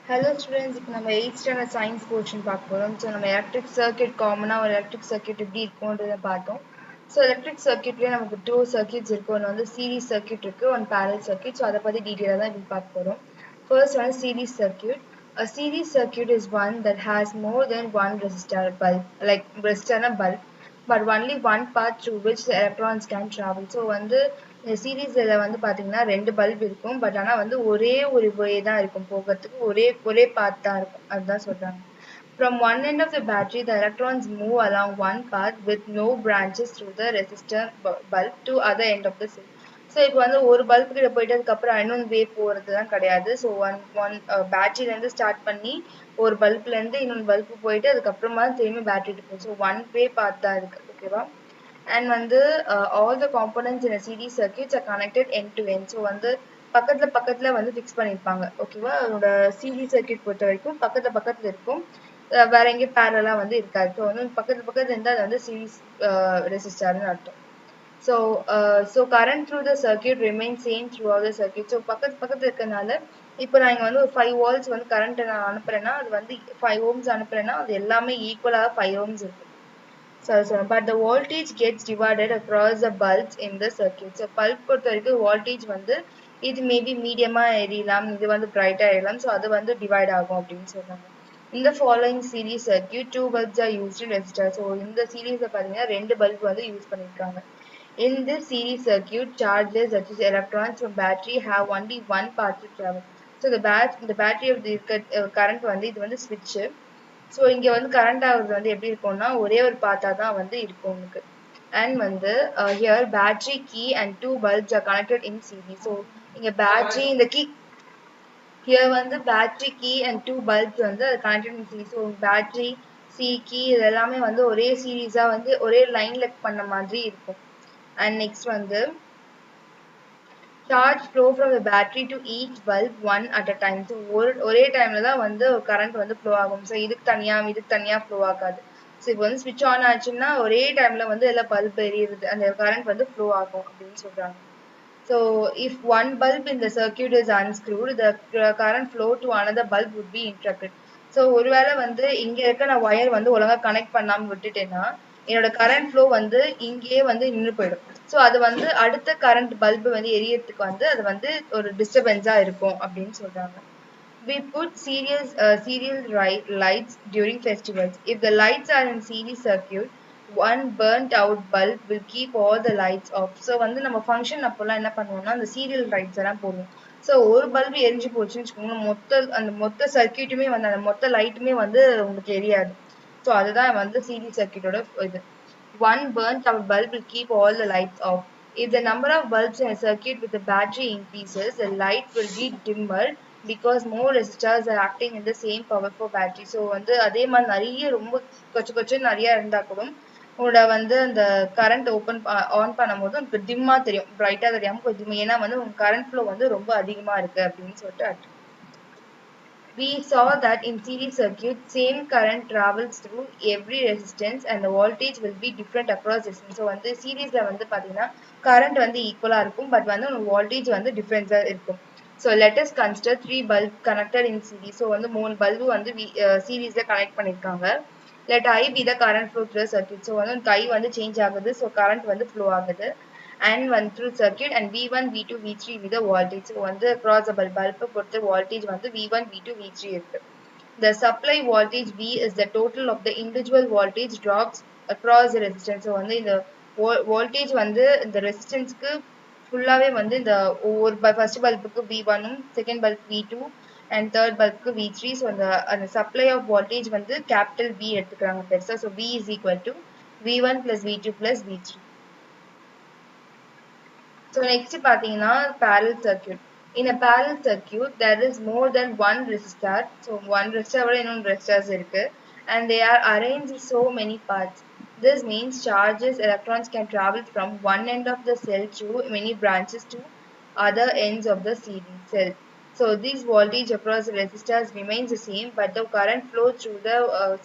Hello students, இப்போ நம்ம 8th standard science portion பார்க்க போறோம். ஸோ நம்ம எலக்ட்ரிக் சர்க்கியூட் காமனாக ஒரு எலக்ட்ரிக் சர்க்கியூட் எப்படி இருக்கும்ன்றதை பார்த்தோம். ஸோ எலக்ட்ரிக் சர்க்கியூட்லேயே நமக்கு 2 சர்க்கியூட்ஸ் இருக்கு. ஒன்று வந்து சீரிஸ் சர்க்கியூட் இருக்கு, ஒன் பேரல் சர்க்கியூட். ஸோ அதை பற்றி டீட்டெயிலாக தான் இப்படி பார்க்க போறோம். First one, series circuit. A series circuit is one that has more than one resistor bulb, like resistor and bulb, but only one path through which the electrons can travel. So வந்து இந்த சீரீஸ்ல வந்து பாத்தீங்கன்னா ரெண்டு bulb இருக்கும், but ஆனா வந்து ஒரே ஒரு வே தான் இருக்கும் போகிறதுக்கு, ஒரே பாத் தான் இருக்கும், அதுதான் சொல்றாங்க. From one end of the battery, the electrons move along one path with no branches through the resistor bulb to other end of the cell. So இப்போ வந்து ஒரு பல்ப் கிட்ட போயிட்டு அதுக்கப்புறம் இன்னொன்று வே போகிறது தான் கிடையாது. ஸோ ஒன் பேட்டரியிலேருந்து ஸ்டார்ட் பண்ணி ஒரு பல்ப்லேருந்து இன்னொன்று பல்ப் போயிட்டு அதுக்கப்புறமா திரும்பி பேட்டரிட்டு போகும். ஸோ ஒன் வே பார்த்து தான் இருக்குது, ஓகேவா? அண்ட் வந்து all the components in series circuits R connected end to end. So வந்து பக்கத்தில் வந்து ஃபிக்ஸ் பண்ணியிருப்பாங்க, ஓகேவா? அதோட சீரிஸ் சர்க்கியூட் பொறுத்த வரைக்கும் பக்கத்தில் இருக்கும், வேற எங்கேயும் பேரலாக வந்து இருக்காது. ஸோ வந்து பக்கத்தில் இருந்தால் அது வந்து சீரிஸ் ரெசிஸ்டர்னு அர்த்தம். So current through the circuit remains same throughout the circuit. So பக்கத்துல இருக்கனால இப்போ நான் இங்க வந்து ஒரு 5 volts வந்து கரண்ட் நான் அனுப்புறேன்னா அது வந்து 5 ohms அனுப்புறேன்னா அது எல்லாமே ஈக்குவலா 5 ohms இருக்கும். But the voltage gets divided across the bulbs in the circuit. So bulb பொறுத்த வரைக்கும் voltage வந்து இது மேபி மீடியமா எரியலாம், இது வந்து பிரைட்டா எரியலாம். ஸோ அது வந்து டிவைட் ஆகும் அப்படின்னு சொல்றாங்க. In the following series circuit, 2 bulbs are used in resistor. So இந்த சீரீஸ்ல பாத்தீங்கன்னா ரெண்டு பல்ப் வந்து யூஸ் பண்ணிருக்காங்க. In this series circuit, charges such as electrons from battery have only one path to travel. So the battery of the current வந்து இது வந்து switch. So இங்க வந்து கரண்ட் ஆகுறது வந்து எப்படி இருக்கும்னா ஒரே ஒரு பாத்தா தான் வந்து இருக்கும் உங்களுக்கு. And வந்து here battery key and 2 bulbs are connected in series. So இங்க battery இந்த key here வந்து battery key and 2 bulbs வந்து அது connected in series. So battery key இது எல்லாமே வந்து ஒரே சீரீஸா வந்து ஒரே லைன்ல பண்ண மாதிரி இருக்கும். And next வந்து charge flow from the battery to each bulb one at a time. So ஒரே டைம்ல தான் வந்து கரண்ட் வந்து ஃப்ளோ ஆகும். ஸோ இதுக்கு தனியா ஃப்ளோ ஆகாது. ஸோ இப்போ வந்து ஸ்விட்ச் ஆன் ஆச்சுன்னா ஒரே டைம்ல வந்து எல்லாம் பல்ப் எரியுது, அந்த கரண்ட் வந்து ஃப்ளோ ஆகும் அப்படின்னு சொல்றாங்க. So if one bulb in the circuit is unscrewed, the current flow to another bulb would be interrupted. So ஒருவேளை வந்து இங்க இருக்க நான் ஒயர் வந்து ஒழுங்கா கனெக்ட் பண்ணாம விட்டுட்டேன்னா என்னோட கரண்ட் ஃப்ளோ வந்து இங்கேயே வந்து நின்று போயிடும். ஸோ அது வந்து அடுத்த கரண்ட் பல்பு வந்து எரியறதுக்கு வந்து அது வந்து ஒரு டிஸ்டர்பன்ஸா இருக்கும் அப்படின்னு சொல்றாங்க. We put serial lights during festivals. If the lights are in series circuit, one burnt out bulb will keep all the lights off. So வந்து நம்ம ஃபங்க்ஷன் அப்போல்லாம் என்ன பண்ணுவோம்னா அந்த சீரியல் லைட்ஸ் எல்லாம் போடுவோம். ஸோ ஒரு பல்பு எரிஞ்சு போச்சுன்னு வச்சுக்கோங்க, அந்த மொத்த சர்க்கியூட்டுமே வந்து அந்த மொத்த லைட்டுமே வந்து உங்களுக்கு எரியாது. ஸோ அதுதான் வந்து சீரிஸ் சர்க்கியூட்டோட இது. One burnt out bulb will keep all the lights off. If the number of bulbs in a circuit with a battery increases, the light will be dimmer because more resistors are acting in the same powerful battery. So வந்து அதே மாதிரி நிறைய ரொம்ப கொச்சு நிறைய இருந்தா கூட உங்களோட வந்து அந்த கரண்ட் ஆன் பண்ணும்போது உங்களுக்கு டிம்மா தெரியும், பிரைட்டா தெரியாம கொஞ்சம், ஏன்னா வந்து உங்க கரண்ட் ஃப்ளோ வந்து ரொம்ப அதிகமா இருக்கு அப்படின்னு சொல்லிட்டு அர்த்தம். We saw that in series circuit, same current travels through every resistance and the voltage will be different across resistance. So வந்து சீரீஸ்ல வந்து பாத்தீங்கன்னா கரண்ட் வந்து ஈக்குவலா இருக்கும், பட் வந்து வோல்டேஜ் வந்து டிஃபரன்ஸா இருக்கும். So let us consider 3 bulb connected in series. So வந்து 3 பல்பு வந்து சீரீஸ்ல கனெக்ட் பண்ணிருக்காங்க. Let I be the current flow through the circuit. So வந்து I வந்து சேஞ்ச் ஆகுது, ஸோ கரண்ட் வந்து ஃப்ளோ ஆகுது and one through circuit, and V1, V2, V3 with the voltage. So வந்து across the bulb பொறுத்த voltage வந்து V1, V2, V3 இருக்கு. The supply voltage V is the total of the individual voltage drops across the resistance. So வந்து இந்த voltage வந்து இந்த ரெசிஸ்டன்ஸ்க்கு ஃபுல்லாவே வந்து இந்த ஒவ்வொரு ஃபர்ஸ்ட் பல்புக்கு V1, second bulb V2 and third பல்புக்கு V3. ஸோ அந்த சப்ளை ஆஃப் voltage வந்து கேபிட்டல் V எடுத்துக்கிறாங்க பெருசா. So V is equal to V1 plus V2 plus V3. So next பாத்தீங்கன்னா parallel circuit. In a parallel circuit, there is more than one resistor. So one resistor விட இன்னொரு resistors இருக்கு, and they are arranged in so many parts. This means charges electrons can travel from one end of the cell through many branches to other ends of the cell. So this voltage across the resistors remains the same, but the current flow through the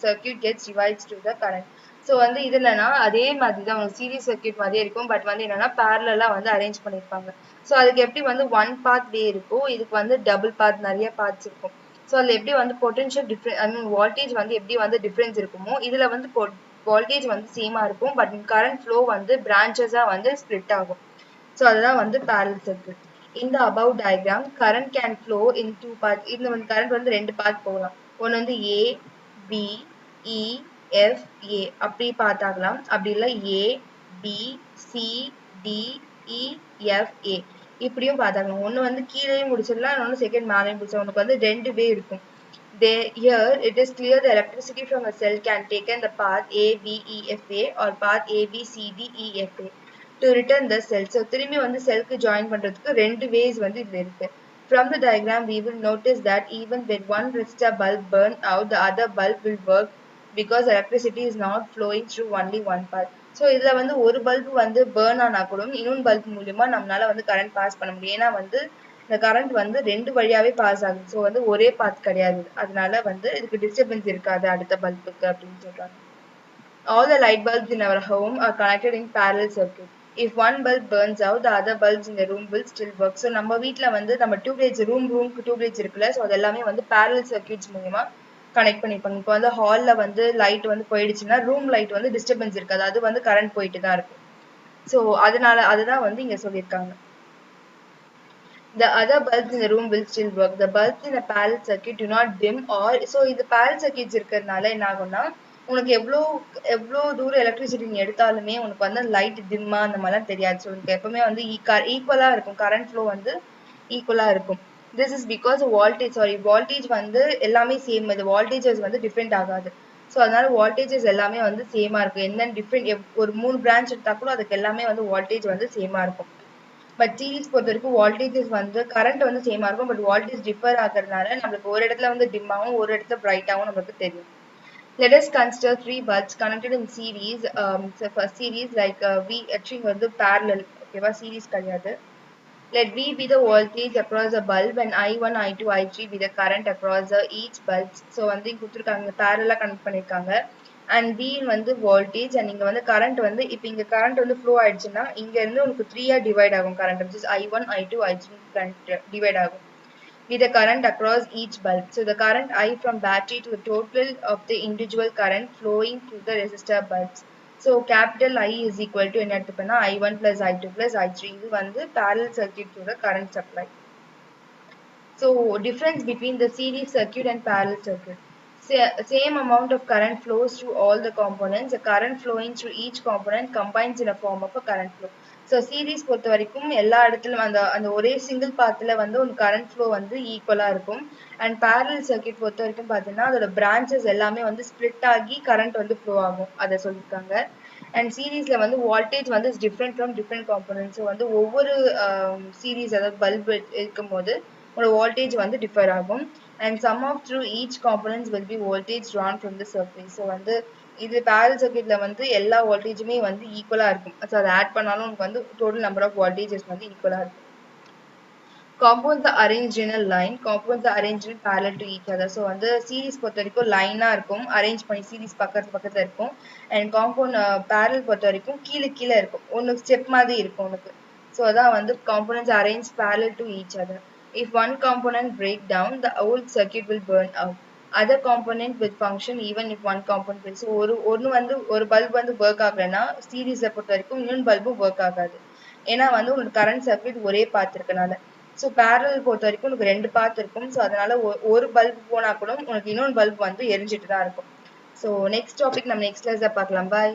circuit gets divided to the current. So வந்து இது என்னன்னா அதே மாதிரி தான் உங்களுக்கு series circuit மாதிரியே இருக்கும், but வந்து என்னன்னா பேரலா வந்து அரேஞ்ச் பண்ணியிருப்பாங்க. ஸோ அதுக்கு எப்படி வந்து ஒன் பாத் வே இருக்கோ இதுக்கு வந்து டபுள் பாத் நிறைய பார்ட்ஸ் இருக்கும். ஸோ அதில் எப்படி வந்து potential different I mean voltage வந்து எப்படி வந்து டிஃப்ரென்ஸ் இருக்குமோ இதில் வந்து வோல்டேஜ் வந்து சேமாக இருக்கும், பட் கரண்ட் ஃப்ளோ வந்து பிரான்ச்சஸாக வந்து ஸ்ப்ளிட் ஆகும். ஸோ அதுதான் வந்து parallel circuit. In the above diagram, current can flow in two paths. இந்த வந்து கரண்ட் வந்து ரெண்டு பாத் போகலாம். ஒன்று வந்து A, B, E, F, A அப்படி பார்த்தாகலாம். அப்படி இல்லை A, B, C, D, E, F, A இப்படியும் பார்த்தாகலாம். ஒன்று வந்து கீழேயும் முடிச்சிடலாம், இன்னொன்று செகண்ட் மேலேயும் முடிச்சிடலாம். உனக்கு வந்து ரெண்டு வே இருக்கும். Here it is clear the electricity from a cell can take in the path A, B, E, F, A or path A, B, C, D, E, F, A to return the cell. So திரும்பி வந்து செல்க்கு join பண்றதுக்கு ரெண்டு ways வந்து இதுல இருக்கு. From the diagram we will notice that even when one resistor bulb burn out, the other bulb will work because electricity is not flowing through only one path. So இதில் வந்து ஒரு bulb வந்து burn ஆனால் கூட இன்னொன்று bulb மூலியமா நம்மளால வந்து கரண்ட் பாஸ் பண்ண முடியும். ஏன்னா வந்து இந்த கரண்ட் வந்து ரெண்டு வழியாவே பாஸ் ஆகுது. ஸோ வந்து ஒரே பாத் கிடையாது, அதனால வந்து இதுக்கு டிஸ்டர்பன்ஸ் இருக்காது அடுத்த பல்புக்கு அப்படின்னு சொல்றாங்க. All the light bulbs in our home are connected in parallel circuit. If one bulb burns out, the other bulbs in the room will still work. So நம்ம வீட்ல வந்து நம்ம டியூப்லைட்ஸ் ரூம்க்கு டியூப்லைட்ஸ் இருக்குல்ல, ஸோ அது எல்லாமே வந்து parallel circuits மூலமா கனெக்ட் பண்ணிருப்பாங்க. இப்போ வந்து ஹால்ல வந்து லைட் வந்து போயிடுச்சுன்னா ரூம் லைட் வந்து டிஸ்டர்பன்ஸ் இருக்காது, அது வந்து கரண்ட் போயிட்டு தான் இருக்கும். ஸோ அதனால அதுதான் வந்து இங்க சொல்லியிருக்காங்க. The other bulbs in the room will still work. The bulbs in a parallel circuit do not dim or so இது parallel circuits இருக்கிறதுனால என்ன ஆகும்னா உனக்கு எவ்வளோ தூரம் எலக்ட்ரிசிட்டி நீ எடுத்தாலுமே உனக்கு வந்து லைட் டிம்மா அந்த மாதிரிலாம் தெரியாது. ஸோ உனக்கு எப்பவுமே வந்து ஈக்குவலா இருக்கும், கரண்ட் ஃப்ளோ வந்து ஈக்குவலா இருக்கும். திஸ் இஸ் பிகாஸ் வால்டேஜ் வந்து எல்லாமே சேம், இது வால்டேஜஸ் வந்து டிஃப்ரெண்ட் ஆகாது. ஸோ அதனால வால்டேஜஸ் எல்லாமே வந்து சேமா இருக்கும். என்ன டிஃப்ரெண்ட் ஒரு 3 பிரான்ச் எடுத்தா கூட அதுக்கு எல்லாமே வந்து வால்டேஜ் வந்து சேமா இருக்கும். பட் சீரிஸ் பொறுத்த வரைக்கும் வால்டேஜஸ் வந்து கரண்ட் வந்து சேமா இருக்கும், பட் வால்டேஜ் டிஃபர் ஆகிறதுனால நம்மளுக்கு ஒரு இடத்துல வந்து டிம்மாவும் ஒரு இடத்துல பிரைட்டாகவும் நம்மளுக்கு தெரியும். Let us consider three bulbs connected in series. So for series like V actually வந்து parallel, ஓகேவா, series கிடையாது. Let V be the voltage across the bulb and I1, I2, I3 be the current across each bulb. So வந்து இங்க கொடுத்துருக்காங்க parallel connect பண்ணிருக்காங்க. And V வந்து voltage and இங்க வந்து current வந்து இப்போ இங்க current வந்து flow ஆயிடுச்சுன்னா இங்க இருந்து உனக்கு 3 டிவைட் ஆகும் current, which is I1, I2, I3 current divide ஆகும் with the current across each bulb. So the current I from battery to the total of the individual current flowing through the resistor bulbs. So capital I is equal to என்ன எடுத்துப்பேன்னா I1 plus I2 plus I3. இது வந்து parallel circuit to the current supply. So difference between the series circuit and parallel circuit. Same amount of current flows through all the components. The current flowing through each component combines in a form of a current flow. So series பொறுத்த வரைக்கும் எல்லா இடத்துலையும் அந்த ஒரே single பாத்தில் வந்து ஒரு current flow வந்து ஈக்குவலாக இருக்கும். அண்ட் பேரலல் சர்க்கியூட் பொறுத்த வரைக்கும் பார்த்தீங்கன்னா அதோட பிரான்ச்சஸ் எல்லாமே வந்து ஸ்ப்ளிட் ஆகி கரண்ட் வந்து ஃப்ளோ ஆகும், அதை சொல்லியிருக்காங்க. அண்ட் சீரீஸில் வந்து வால்டேஜ் வந்து different from different components. So வந்து ஒவ்வொரு சீரீஸ் அதாவது பல்ப் இருக்கும் போது ஒரு வால்டேஜ் வந்து டிஃபர் ஆகும். And sum of through each components will be voltage drawn from the surface. So வந்து இது parallel circuitல வந்து எல்லா வோல்டேஜுமே வந்து ஈக்குவலா இருக்கும். ஸோ அதை ஆட் பண்ணாலும் உங்களுக்கு வந்து டோட்டல் நம்பர் ஆஃப் வோல்டேஜஸ் வந்து ஈக்குவலா இருக்கும். Compounds are arranged in a line. Compounds are arranged in parallel to each other. So வந்து சீரீஸ் பொறுத்த வரைக்கும் லைனா இருக்கும், அரேஞ்ச் பண்ணி சீரீஸ் பக்கத்துல இருக்கும். அண்ட் காம்பவுண்ட் பேரல் பொறுத்த வரைக்கும் கீழே இருக்கும், ஒன்று ஸ்டெப் மாதிரி இருக்கும் உனக்கு. ஸோ அதான் வந்து components are arranged parallel to each other. If one component break down, the whole circuit will burn out. Other component will function even if one component will. So ஒரு பல்ப் வந்து work ஆகலைன்னா சீரீஸை பொறுத்த வரைக்கும் இன்னொன்று பல்பும் work ஆகாது. ஏன்னா வந்து உங்களுக்கு கரண்ட் சர்க்யூட் ஒரே பாத் இருக்கனால. ஸோ பேரலல் பொறுத்த வரைக்கும் உனக்கு ரெண்டு பாத் இருக்கும். ஸோ அதனால ஒரு பல்ப் போனா கூட உனக்கு இன்னொன்று பல்ப் வந்து எரிஞ்சிட்டு தான் இருக்கும். ஸோ நெக்ஸ்ட் டாபிக் நம்ம நெக்ஸ்ட் கிளாஸ்ல பார்க்கலாம். பாய்.